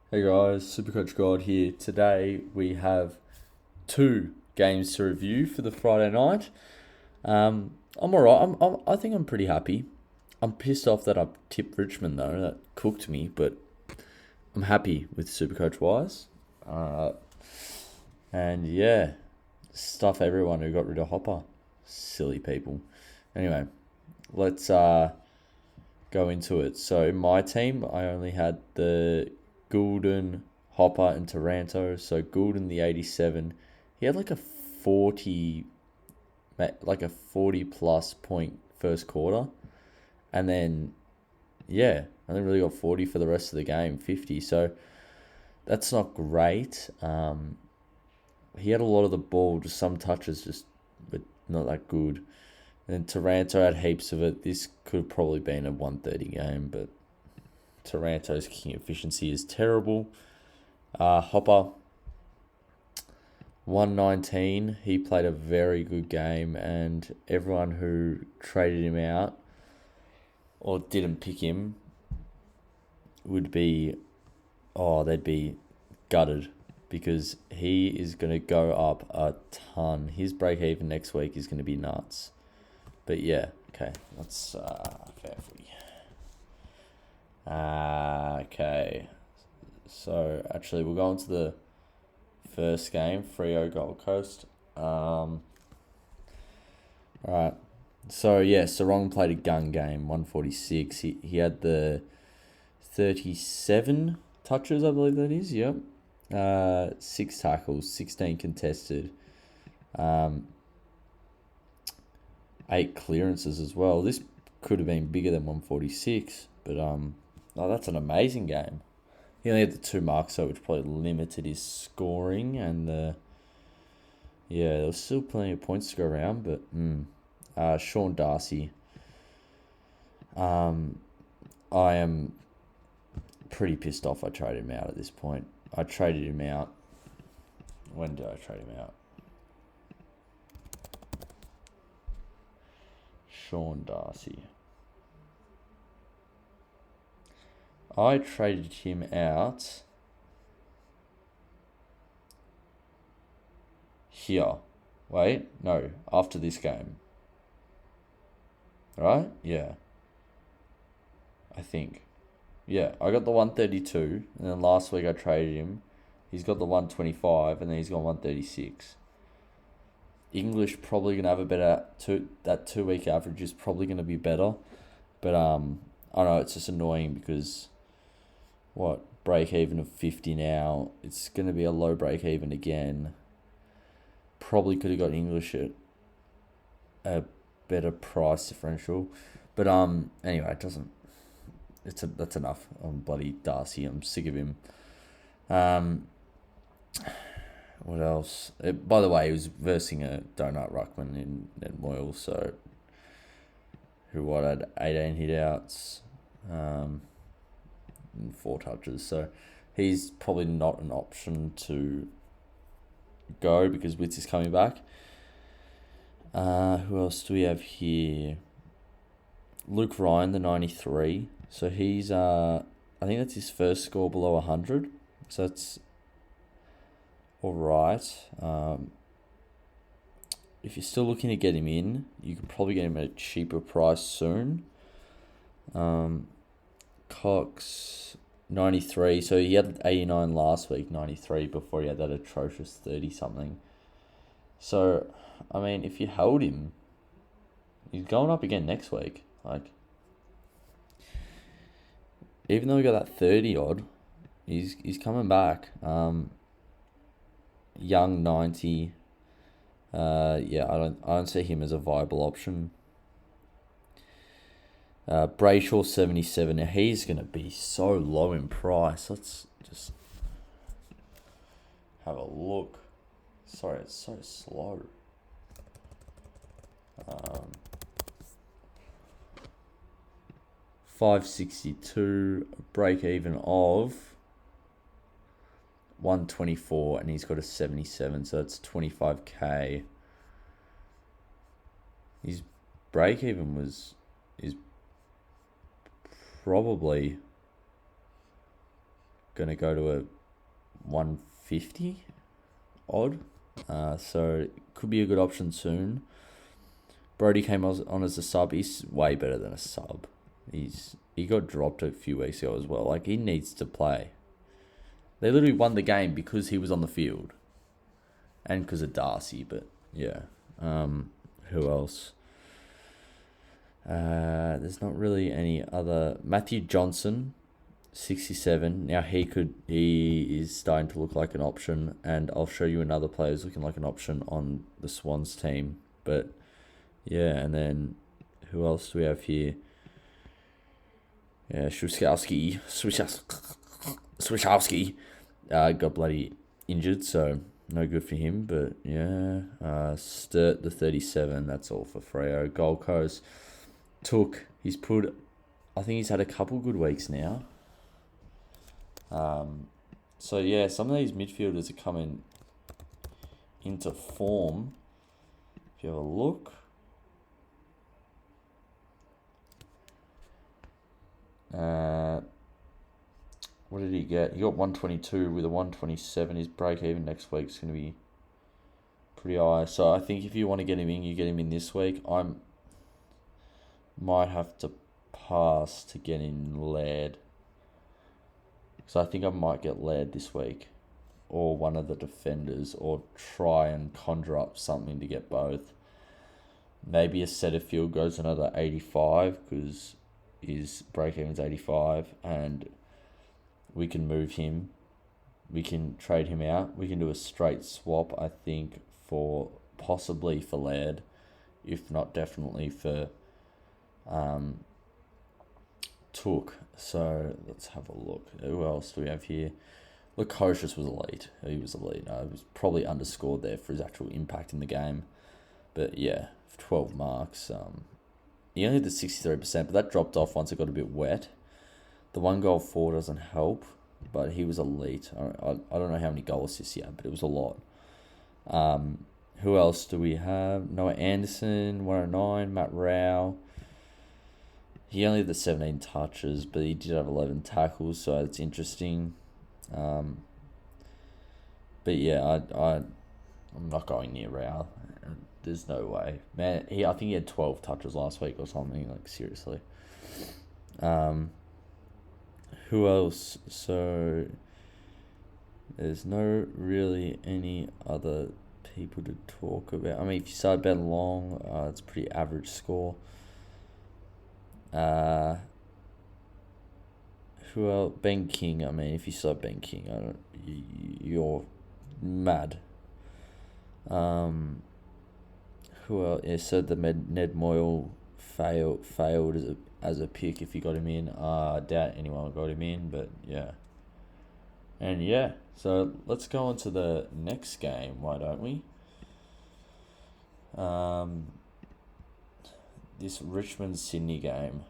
Hey guys, SuperCoach God here. Today we have two games to review for the Friday night. I'm alright. I think I'm pretty happy. I'm pissed off that I tipped Richmond though. That cooked me, but I'm happy with SuperCoach wise. Uh, and yeah, stuff everyone who got rid of Hopper. Silly people. Anyway, let's go into it. So in my team, I only had the Goulden, Hopper, and Taranto. So Goulden, the 87, he had like a 40, like a 40 plus point first quarter, and then yeah, I think really got 40 for the rest of the game, 50. So that's not great. He had a lot of the ball, just some touches, just but not that good. And then Taranto had heaps of it. This could have probably been a 130 game, but Taranto's kicking efficiency is terrible. Hopper, 119. He played a very good game, and everyone who traded him out or didn't pick him would be, they'd be gutted because he is going to go up a ton. His break even next week is going to be nuts. But yeah, okay, that's fair footy. Okay, so actually we'll go into the first game, Freo Gold Coast. Alright. So yeah, Sarong played a gun game, 146. He had the 37 touches, I believe that is, yep. 6 tackles, 16 contested. 8 clearances as well. This could have been bigger than 146, but that's an amazing game. He only had the 2 marks, so which probably limited his scoring, and there was still plenty of points to go around. But Sean Darcy, I am pretty pissed off. I traded him out at this point. I traded him out. When did I trade him out? Sean Darcy. I traded him out here. Wait, no, after this game. Right? Yeah. I think. Yeah, I got the 132, and then last week I traded him. He's got the 125, and then he's got 136. English probably gonna have a better that 2 week average is probably gonna be better, but I don't know, it's just annoying because break even of 50 now. It's gonna be a low break even again. Probably could have got English at a better price differential, but anyway, it doesn't. That's enough on bloody Darcy. I'm sick of him. What else? By the way, he was versing a donut ruckman in Moyle, so who had 18 hit outs, and 4 touches. So he's probably not an option to go because Witz is coming back. Who else do we have here? Luke Ryan, the 93. So he's I think that's his first score below 100. So that's all right. If you're still looking to get him in, you could probably get him at a cheaper price soon. Cox, 93. So he had 89 last week, 93 before he had that atrocious 30 something. So, I mean, if you held him, he's going up again next week. Like, even though he got that 30 odd, he's coming back. Young, 90. I don't see him as a viable option. Brayshaw, 77. Now he's gonna be so low in price. Let's just have a look. Sorry, it's so slow. 562, break even of 124, and he's got a 77, so that's 25k. His break even is probably going to go to a 150 odd. So it could be a good option soon. Brody came on as a sub. He's way better than a sub. He got dropped a few weeks ago as well. Like, he needs to play. They literally won the game because he was on the field. And because of Darcy, but yeah. Who else? There's not really any other. Matthew Johnson, 67. Now he is starting to look like an option, and I'll show you another player who's looking like an option on the Swans team. But yeah, and then who else do we have here? Yeah, Swiskowski got bloody injured, so no good for him. But yeah, Sturt the 37. That's all for Freo. Gold Coast I think he's had a couple good weeks now. So yeah, some of these midfielders are coming into form. If you have a look. What did he get? He got 122 with a 127. His break even next week's going to be pretty high. So I think if you want to get him in, you get him in this week. I might have to pass to get in Laird. So I think I might get Laird this week. Or one of the defenders. Or try and conjure up something to get both. Maybe a Setterfield goes another 85 because his break-even's 85 and we can move him. We can trade him out. We can do a straight swap, I think, possibly for Laird. If not, definitely for Took. So let's have a look. Who else do we have here? Lukosius was elite. He was elite. He was probably underscored there for his actual impact in the game. But yeah, 12 marks. He only did 63%, but that dropped off once it got a bit wet. The 1 goal 4 doesn't help, but he was elite. I don't know how many goal assists he had, but it was a lot. Who else do we have? Noah Anderson, 109. Matt Rao. He only had the 17 touches, but he did have 11 tackles, so it's interesting. But yeah, I'm not going near Rao. There's no way. Man, I think he had 12 touches last week or something, like, seriously. Who else? So there's no really any other people to talk about. I mean, if you start Ben Long, it's a pretty average score. Who else? Ben King. I mean, if you start Ben King, you're mad. Who else? Yeah, so the Ned Moyle failed as a pick if you got him in. I doubt anyone got him in, but yeah. And yeah, so let's go on to the next game, why don't we? This Richmond-Sydney game.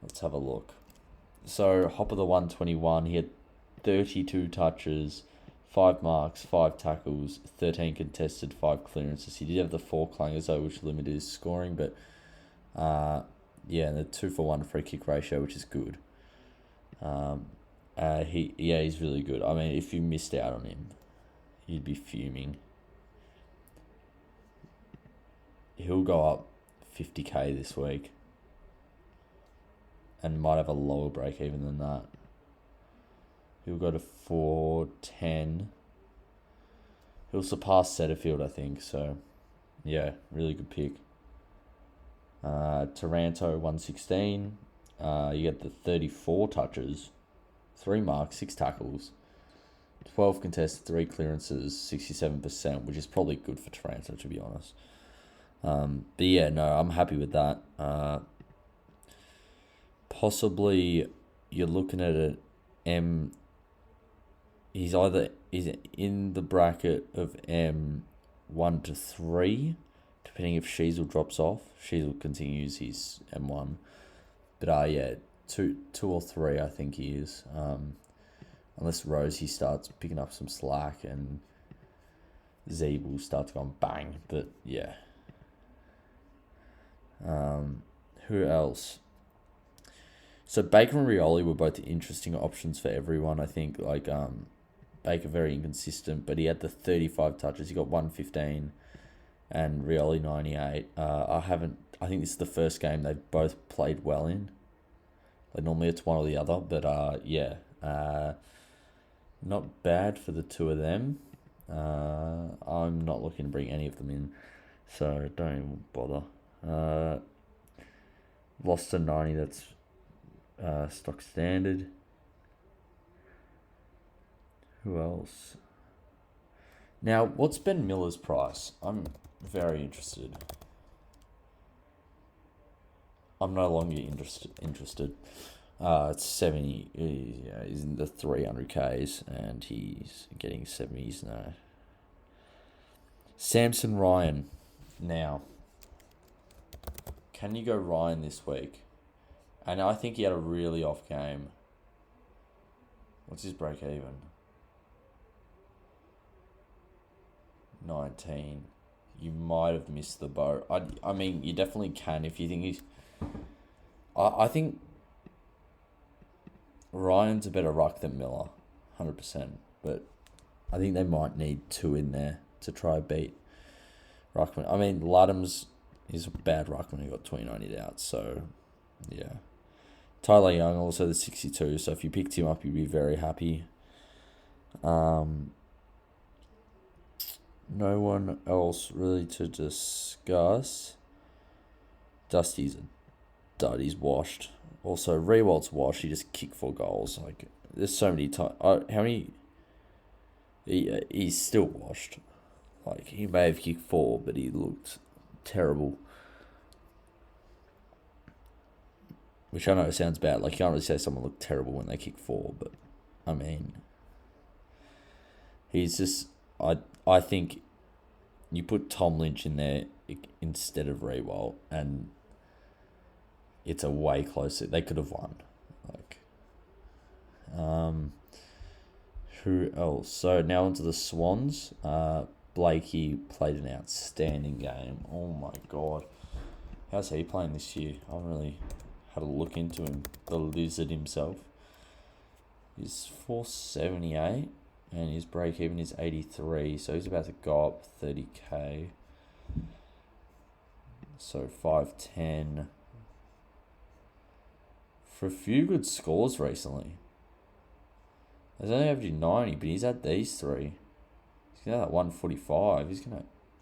Let's have a look. So, Hopper the 121, he had 32 touches, 5 marks, 5 tackles, 13 contested, 5 clearances. He did have the 4 clangers though, which limited his scoring, but yeah, the 2-for-1 free kick ratio, which is good. He's really good. I mean, if you missed out on him, you'd be fuming. He'll go up 50k this week, and might have a lower break even than that. He'll go to 410. He'll surpass Setterfield, I think. So, yeah, really good pick. Taranto 116. You get the 34 touches, 3 marks, 6 tackles, 12 contested, 3 clearances, 67%, which is probably good for Taranto, to be honest. But yeah, no, I'm happy with that. Possibly you're looking at an M. He's in the bracket of M1 to 3, depending if Sheasel drops off. Sheasel continues his M1. But yeah, 2 or 3 I think he is. Unless Rosie starts picking up some slack and Zeeble starts going bang. But yeah. Who else? So Baker and Rioli were both interesting options for everyone. I think Baker very inconsistent, but he had the 35 touches. He got 115, and Rioli 98. I think this is the first game they've both played well in. Like normally it's one or the other, but not bad for the two of them. I'm not looking to bring any of them in, so don't even bother. Lost to 90. That's stock standard. Who else? Now, what's Ben Miller's price? I'm very interested. I'm no longer interested. It's 70. He's in the 300Ks and he's getting 70s now. Samson Ryan. Now, can you go Ryan this week? And I think he had a really off game. What's his break even? 19. You might have missed the boat. I mean, you definitely can if you think he's... I think Ryan's a better ruck than Miller, 100%. But I think they might need two in there to try beat Ruckman. I mean, Luddham's is a bad ruckman. He got 29 out, so yeah. Tyler Young also the 62. So if you picked him up, you'd be very happy. No one else really to discuss. Dusty's a dud. He's washed. Also, Rewald's washed. He just kicked 4 goals. Like, there's so many times. How many? He's still washed. Like, he may have kicked 4, but he looked terrible. Which I know sounds bad. Like, you can't really say someone looked terrible when they kick 4, but I mean, he's just. I think you put Tom Lynch in there instead of Rewald, and it's a way closer. They could have won. Like, who else? So now onto the Swans. Blakey played an outstanding game. Oh my god, how's he playing this year? I haven't really had a look into him. The lizard himself. He's 478. And his break even is 83, so he's about to go up 30k. So 510. For a few good scores recently. He's only averaging 90, but he's had these 3. He's gonna have that 145.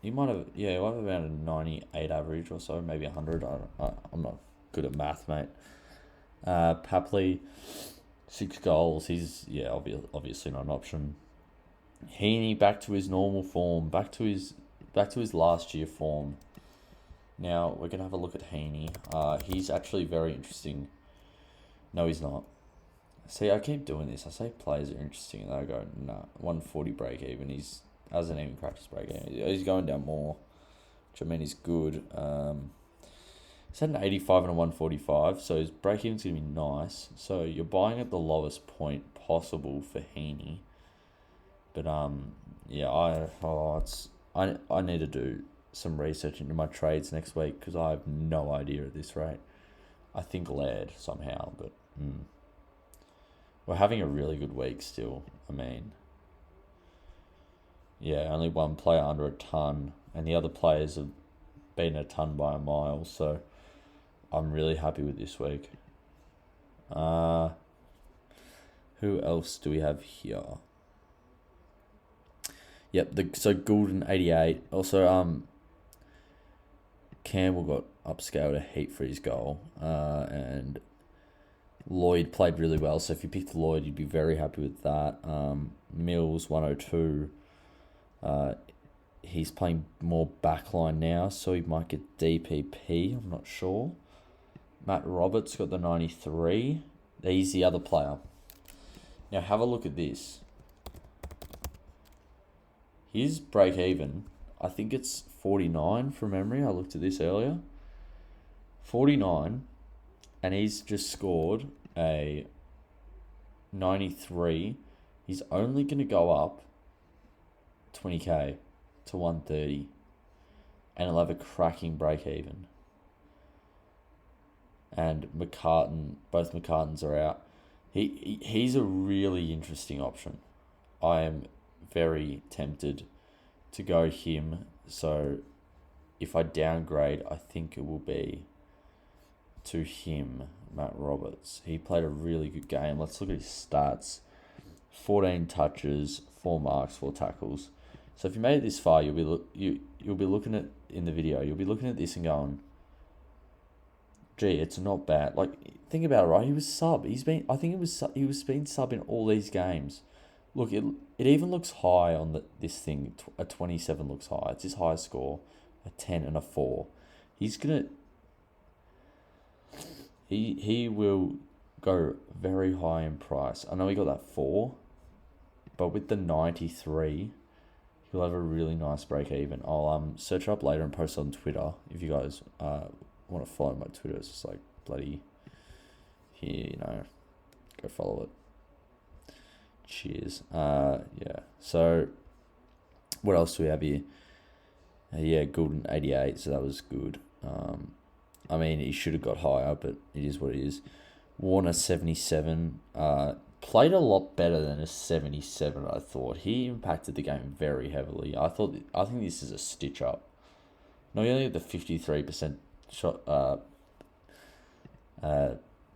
He'll have about a 98 average or so, maybe 100. I'm not good at math, mate. Papley, 6 goals. He's obviously not an option. Heaney back to his normal form, back to his last year form. Now we're gonna have a look at Heaney. He's actually very interesting. No, he's not. See, I keep doing this. I say players are interesting, and I go, nah, 140 break even. He hasn't even cracked his break even. He's going down more, which I mean is good. He's had an 85 and a 145, so his break even's gonna be nice. So you're buying at the lowest point possible for Heaney. But I need to do some research into my trades next week because I have no idea at this rate. I think Laird somehow, but we're having a really good week still. I mean, yeah, only one player under a ton, and the other players have been a ton by a mile. So I'm really happy with this week. Who else do we have here? Yep, so Goulden 88. Also, Campbell got upscaled a heap for his goal. And Lloyd played really well. So if you picked Lloyd, you'd be very happy with that. Mills 102. He's playing more backline now, so he might get DPP. I'm not sure. Matt Roberts got the 93. He's the other player. Now have a look at this. His break even, I think it's 49 from memory. I looked at this earlier. 49, and he's just scored a 93. He's only going to go up 20k to 130, and he'll have a cracking break even. and McCartan. Both McCartans are out. He's a really interesting option. I am very tempted to go him. So if I downgrade, I think it will be to him, Matt Roberts. He played a really good game. Let's look at his stats. 14 touches, 4 marks, 4 tackles. So if you made it this far, you'll be looking at in the video. You'll be looking at this and going, "Gee, it's not bad." Like, think about it, right? He was sub. He was being sub in all these games. Look, it even looks high on this thing. A 27 looks high. It's his highest score. A 10 and a 4. He will go very high in price. I know he got that 4, but with the 93, he'll have a really nice break even. I'll search up later and post on Twitter if you guys want to follow my Twitter. It's just like bloody here, go follow it. Cheers. Yeah. So what else do we have here? Goulden 88, so that was good. I mean, he should have got higher, but it is what it is. Warner 77, played a lot better than a 77, I thought. He impacted the game very heavily. I think this is a stitch up. Not only the 53% shot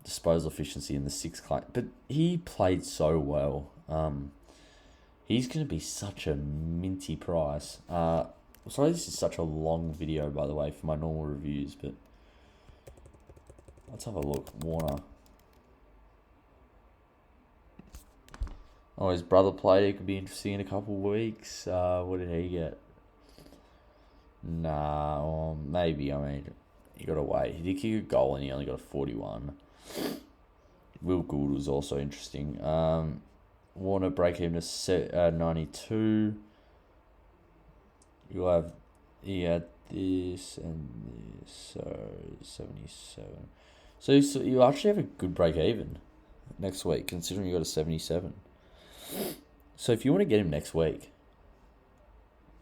disposal efficiency in the 6 claim, but he played so well. He's going to be such a minty price. Sorry, this is such a long video, by the way, for my normal reviews, but let's have a look. Warner. Oh, his brother played. It could be interesting in a couple of weeks. What did he get? Nah, maybe. I mean, you got to wait. He did kick a goal and he only got a 41. Will Gould was also interesting. Warner break even to 92. He had this and this, so 77. So you actually have a good break even next week, considering you got a 77. So if you want to get him next week,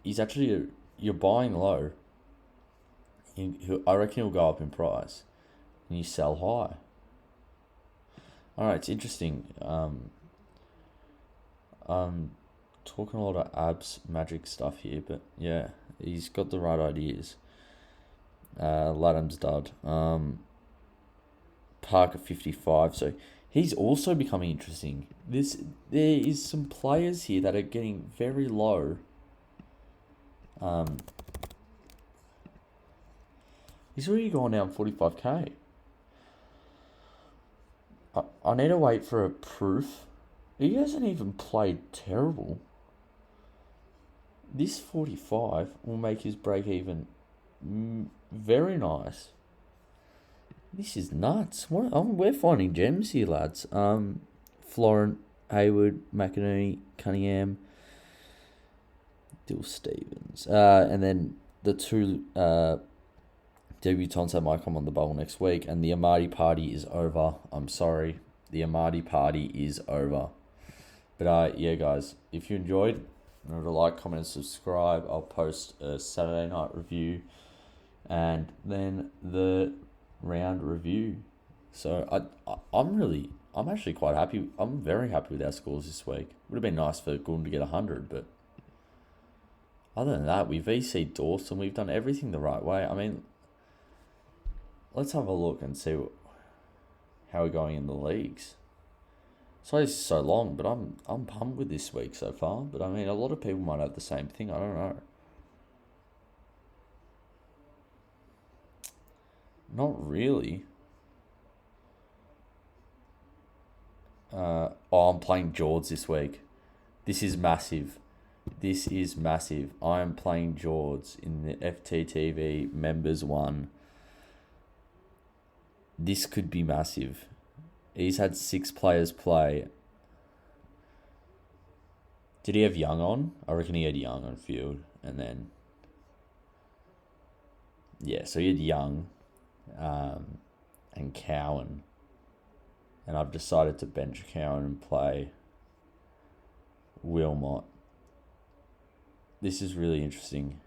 he's actually, you're buying low. I reckon he'll go up in price, and you sell high. All right, it's interesting. Talking a lot of abs magic stuff here, but yeah, he's got the right ideas. Ladham's dud. Parker 55, so he's also becoming interesting. There is some players here that are getting very low. He's already gone down 45k. I need to wait for a proof. He hasn't even played terrible. This 45 will make his break even very nice. This is nuts. We're finding gems here, lads. Florent, Hayward, McInerney, Cunningham, Dill Stevens. And then the 2 debutants that might come on the bubble next week. And the Amadi party is over. I'm sorry. The Amadi party is over. But yeah, guys, if you enjoyed, remember to like, comment, and subscribe. I'll post a Saturday night review and then the round review. So I'm actually quite happy. I'm very happy with our scores this week. Would have been nice for Goulden to get 100, but other than that, we've VC'd Dawson. We've done everything the right way. I mean, let's have a look and see how we're going in the leagues. Sorry this is so long, but I'm pumped with this week so far. But I mean, a lot of people might have the same thing. I don't know. Not really. I'm playing Jords this week. This is massive. I am playing Jords in the FTTV Members 1. This could be massive. He's had 6 players play. Did he have Young on? I reckon he had Young on field. And then, yeah, so he had Young and Cowan. And I've decided to bench Cowan and play Wilmot. This is really interesting.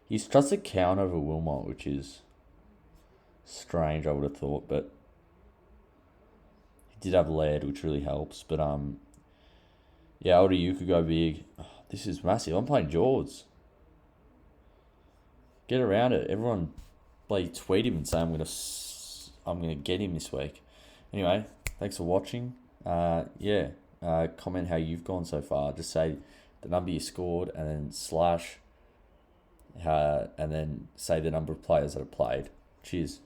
He's trusted Cowan over Wilmot, which is strange, I would have thought, but he did have lead, which really helps. But yeah, Oda, you could go big. Oh, this is massive. I'm playing Jaws. Get around it. Everyone, like, tweet him and say I'm gonna get him this week. Anyway, thanks for watching. Comment how you've gone so far. Just say the number you scored and then slash, and then say the number of players that have played. Cheers.